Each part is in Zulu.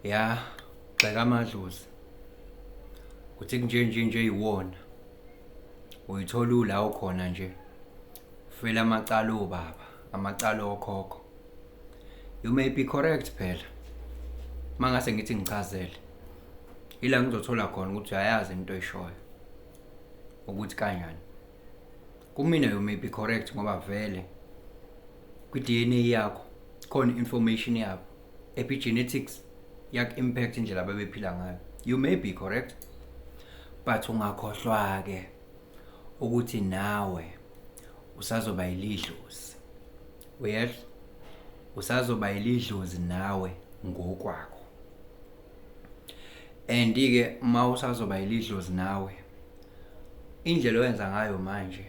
Ya, xeka amadlozi. Kuthi nje iwona. Uyithola ula ukhona nje. Ufela amacala obaba, amacala okhokho. You may be correct phela. Mangase ngithi ngichazele. Ila ngizothola khona ukuthi uyayazi into oyishoyo. Ukuthi kanjani. Kumina you may be correct ngoba vele kwi-DNA yakho khona information yakho. Epigenetics yak impact indlela ababephila ngayo. You may be correct. But ungakhohlwa ke ukuthi nawe usazoba ilidlozi. Uyezwa? Usazoba ilidlozi nawe ngokwakho. And ke uma usazoba ilidlozi nawe indlela oyenza ngayo manje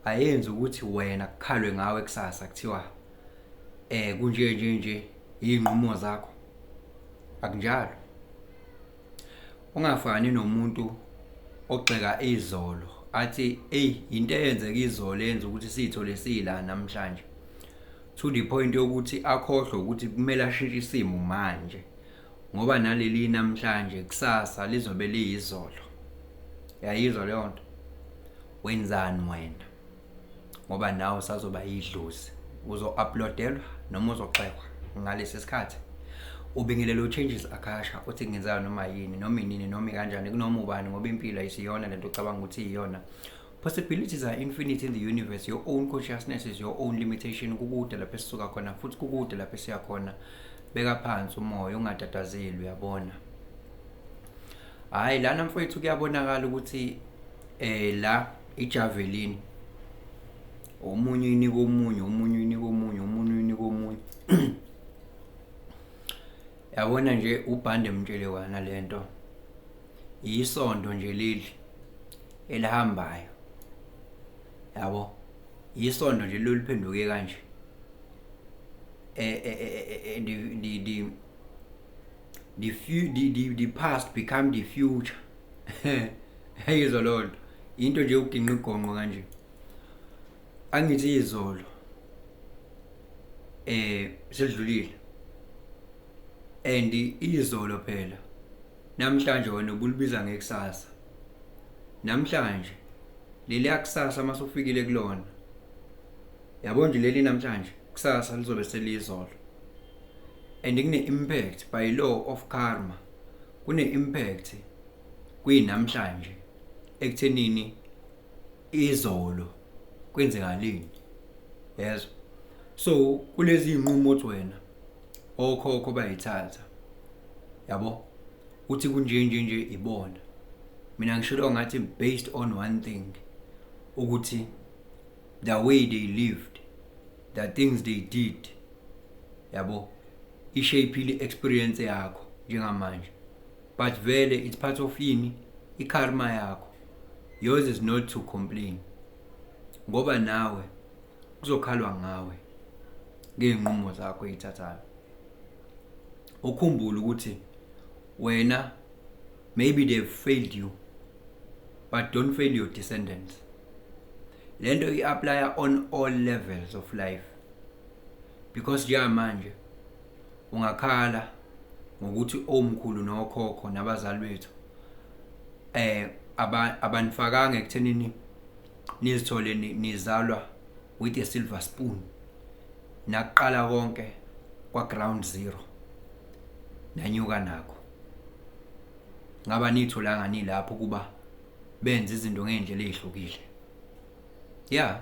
ayenzi ukuthi wena kukhalwe ngawe kusasa kuthiwa kunje inqumo zakho. Akunjalo. Ungafani nomuntu ogxeka izolo athi into eyenzeka izolo yenza ukuthi sithole sila namhlanje. To the point yokuthi akhohlwe ukuthi kumele ashintshe isimo manje ngoba naleli namhlanje kusasa lizobe liyizolo. Yayizwa leyo nto. Wenzani wena? Ngoba nawe usazoba idlozi. Uzo-uploadelwa noma uzoxekwa ngalesi sikhathi. Ubingelelo changes akasha uthi ngenzayo noma yini noma inini noma kanjani kunoma ubani ngoba impilo ayisiyona lento ocabanga ukuthi iyona. Possibilities are infinite in the universe. Your own consciousness is your own limitation. Kukude lapho esisuka khona futhi kukude lapho esiya khona. Beka phansi umoya ungatatazeli uyabona. Hayi lana mfowethu kuyabonakala ukuthi la ijavelin omunye inika omunye yabona nje ubhande mtshelekwana lento isondo nje leli elihambayo yabo isondo nje loliphenduke kanje the past become the future. Ayizwa lonto into nje uginqa igonqo kanje angithi izolo sedlulile and izolo phela namhlanje wena ubulibiza ngekusasa. Namhlanje leli yakusasa masufikile kulona yabo nje leli namhlanje kusasa lizobe selizolo. And kune impact by law of karma. Kune impact kuyinamhlanje ekuthenini izolo kwenzekalini. Yes. So kulezi inqumo othi wena okhokho bayithatha. Yabo uthi kunje ibona. Mina ngisho ngathi based on one thing ukuthi the way they lived, the things they did. Yabo ishape ile experience yakho njengamanje. But vele it's part of yini ikarma yakho. Yours is not to complain. Ngoba nawe kuzokhalwa ngawe ngeenqumo zakho ezithathayo. Ukhumbule ukuthi wena maybe they've failed you but don't fail your descendants. Lento i-apply on all levels of life. Because njengamanje ungakhala ngokuthi omkhulu nokhokho nabazali bethu abanifakanga ekuthenini nizithole nizalwa with a silver spoon. Nakuqala konke kwa ground zero. Nanyuka nakho. Ngaba nitholanga nilapho kuba benza izinto ngendlela ezihlukile. Yeah.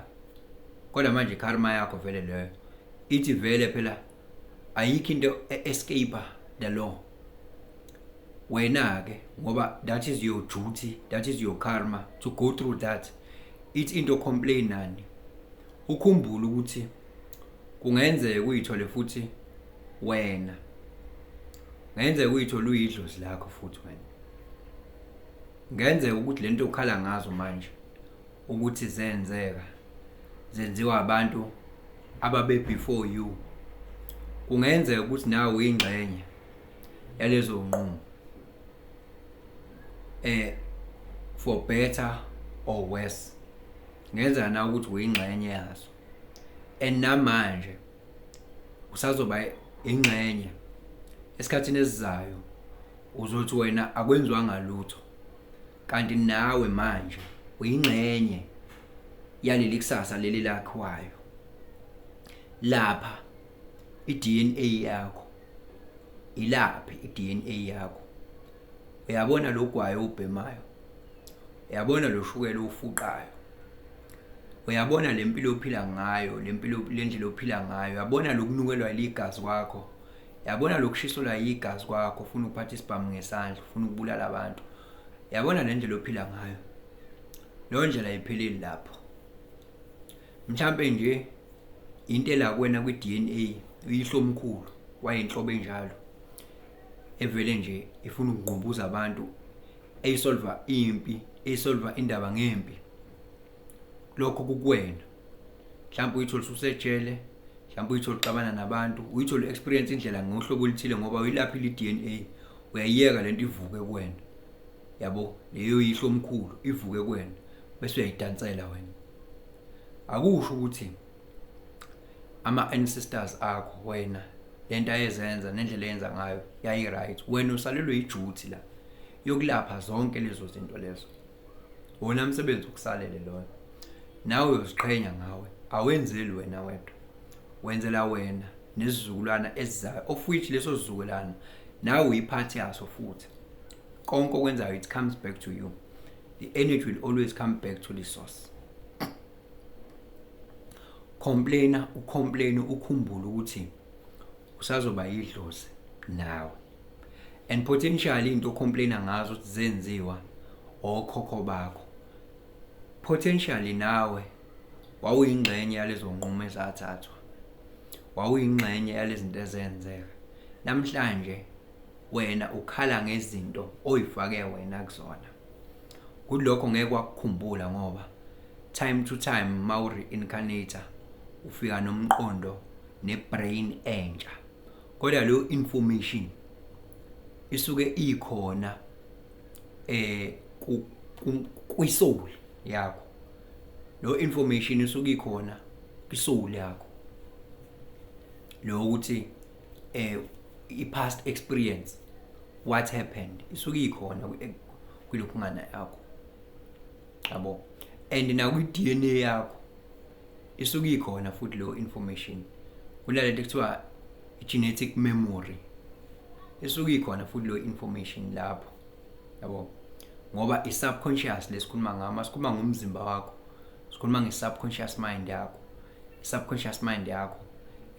Kodwa manje karma yakho vele leyo. Ithi vele phela ayikho into escape the law. Wena ke ngoba that is your duty, that is your karma to go through that. It's into complain nani. Ukhumbule ukuthi kungenzeka uyithole futhi wena. Ngenzeka uyithole uyidlozi lakho futhi wena. Ngenzeka ukuthi lento ukhala ngazo manje ukuthi zenziwa abantu ababe before you. Kungenzeka ukuthi nawe uyingxenye yalezo nqumo. For better or worse. Ngenzeka na ukuthi uyingxenye yazo. And namanje usazoba ingxenye esikhathini esizayo uzothi wena akwenziwanga lutho, kanti nawe manje uyingxenye yaleli kusasa leli lakhiwayo. Lapha i-DNA yakho ilaphi i-DNA yakho. Uyabona lo gwayi ubhemayo, uyabona lo shukela ufuqayo, uyabona lempilo ophila ngayo, lendlela ophila ngayo, uyabona lokunukelwa ligazi kwakho, uyabona lokushiselwa igazi kwakho, ufuna ukuphatha isibhamu ngesandla, ufuna ukubulala abantu. Uyabona lendlela ophila ngayo, leyo ndlela ayipheleli lapho. Mhlambe nje into la kuwena kwi-DNA uyihlo omkhulu wayinhlobo enjalo evele nje ifuna ukungqubuza abantu, eyisolva impi, eyisolva indaba ngempi. Lokho kukuwena. Mhlawumbe uyithola usejele, mhlawumbe uyithola uxabana nabantu, uyithola experience indlela ngohlobo olithile ngoba uyilaphile i-DNA, uyayiyeka lento ivuke kuwena. Yabo, leyo yihlo omkhulu ivuke kuwena bese uyayidansela wena. Akusho ukuthi ama ancestors akho wena lento ayezenza nendlela eyenza ngayo yayi right, wena usalelwe iduty la yokulapha zonke lezo zinto lezo. Wona umsebenzi ukusalele lona. Nawe uyoziqhenya ngawe, awenzeli wena wedwa, wenzela wena nesizukulwana esizayo, of which leso sizukulwana nawe uyiphathi yaso futhi. Konke okwenzayo it comes back to you. The energy will always come back to the source. Complain ukhumbule ukuthi usazoba yidlozi nawe, and potentially into complaina ngazo ukuthi zenziwa okhokho bakho. Potentially nawe wawuyingxenye yalezo nqumo ezathathwa, wawuyingxenye yalezinto ezenzeka. Namhlanje wena ukhala ngezinto oyifake wena kuzona. Kulokho ngeke wakukhumbula ngoba time to time mawuri-incarnator ufika nomqondo nebrain entsha, kodwa lo information isuke ikhona kwisoul yakho. Lo information isuke ikhona kwisoul yakho, lo ukuthi i-past experience, what happened, isuke ikhona kwilokhungana yakho. Yabo, and na kwi-DNA yakho isuke ikhona futhi lo information. Kulalento ekuthiwa i-genetic memory, isuke ikhona futhi lo information lapho. Yabo, ngoba i-subconscious lesikhuluma ngama, sikhuluma ngomzimba wakho, sikhuluma nge-subconscious mind yakho. I-subconscious mind yakho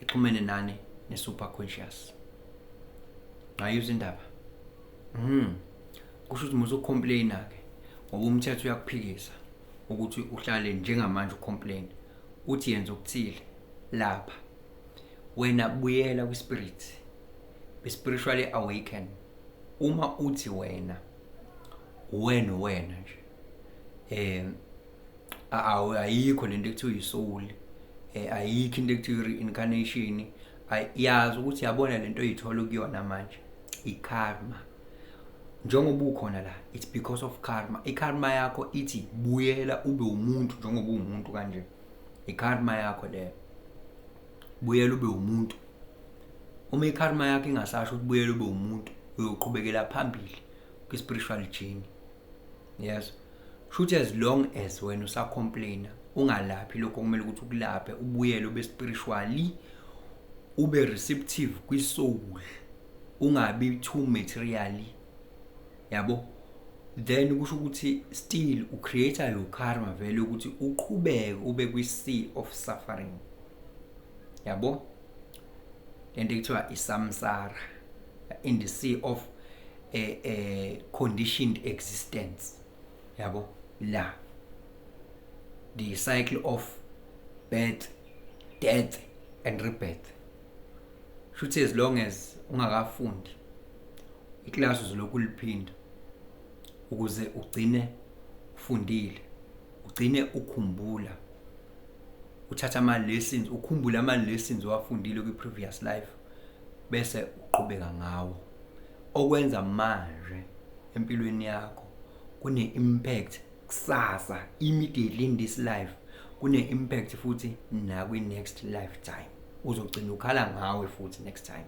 ixhumene nani ne-superconscious. Ngayuza indaba. Kusho ukuthi musu complain ke ngoba umthetho uyakuphikisa ukuthi uhlale njengamanje ucomplain, uthi yenza ukuthile lapha. Wena buyela kwi-spirit, be spiritually awaken. Uma uthi wena nje ayikho lento ekuthiwa yi-soul, ayikho into ekuthiwa reincarnation, yazi ukuthi yabona lento oyithola kuyona manje i-karma. Njengoba ukhona la, it's because of karma. I-karma yakho ithi buyela ube umuntu njengoba umuntu kanje. I-karma yakho le buyela ube umuntu. Uma i-karma yakho ingasasho ukuthi buyela ube umuntu, uyoqhubekela phambili kwi-spiritual journey. Yes. Shoot, as long as wena usacomplaina ungalaphi lokho kumele ukuthi ukulaphe, ubuyele ube spiritually, ube receptive kwi-soul, ungabi too materially. Yabo, then kusho ukuthi still ucreate your karma vele ukuthi uqhubeke ube kwi-sea of suffering. Yabo, lento ekuthiwa isamsara, in the sea of a conditioned existence. Yabo, la the cycle of birth, death and rebirth. Should say as long as ungakafundi iclass uzoloku uliphinda ukuze ugcine ufundile, ugcine ukhumbula, uthatha ama lessons, ukhumbula ama lessons owafundile kwi previous life bese uqhubeka ngawo. Okwenza manje empilweni yakho kune impact kusasa, immediately in this life kune impact futhi na kwi next lifetime. Uzogcina ukhala ngawe futhi next time.